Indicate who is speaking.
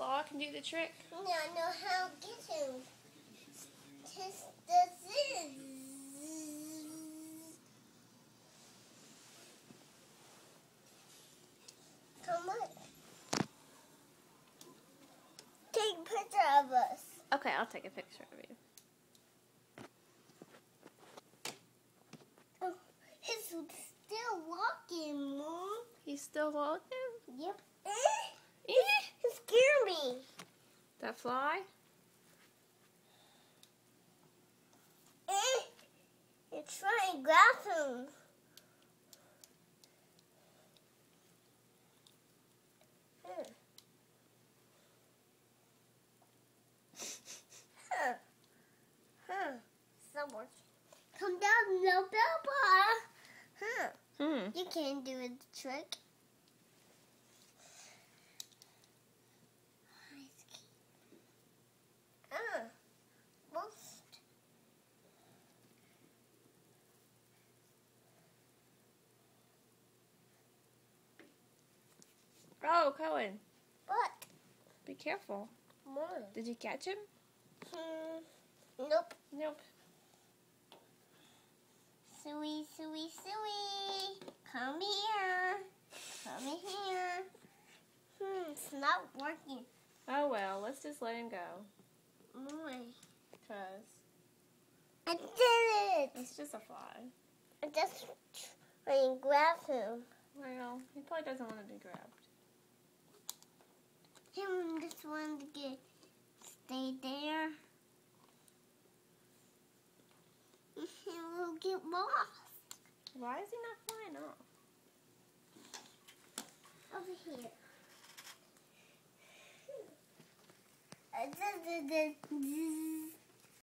Speaker 1: claw can do the trick?
Speaker 2: Yeah, I know how to get him. Test the zzzz. Come on. Take a picture of us.
Speaker 1: Okay, I'll take a picture of you.
Speaker 2: Oh, he's still walking, Mom.
Speaker 1: He's still walking?
Speaker 2: Yep.
Speaker 1: Eh?
Speaker 2: He scared me.
Speaker 1: That fly?
Speaker 2: You're trying to grab him. Somewhere. Come down, no Bilbo. You can't do the trick. Most.
Speaker 1: Oh, Cohen.
Speaker 2: What?
Speaker 1: Be careful.
Speaker 2: More.
Speaker 1: Did you catch him?
Speaker 2: Nope.
Speaker 1: Nope.
Speaker 2: Suey, Suey, Suey. Come here. Come here. It's not working.
Speaker 1: Oh well, let's just let him go.
Speaker 2: Why?
Speaker 1: Because
Speaker 2: I did it.
Speaker 1: it's just a fly.
Speaker 2: I just trying to grab him.
Speaker 1: Well, he probably doesn't want to be grabbed.
Speaker 2: Him just wanted to stay there. He will get lost.
Speaker 1: Why is he not flying off?
Speaker 2: Over here. I did it.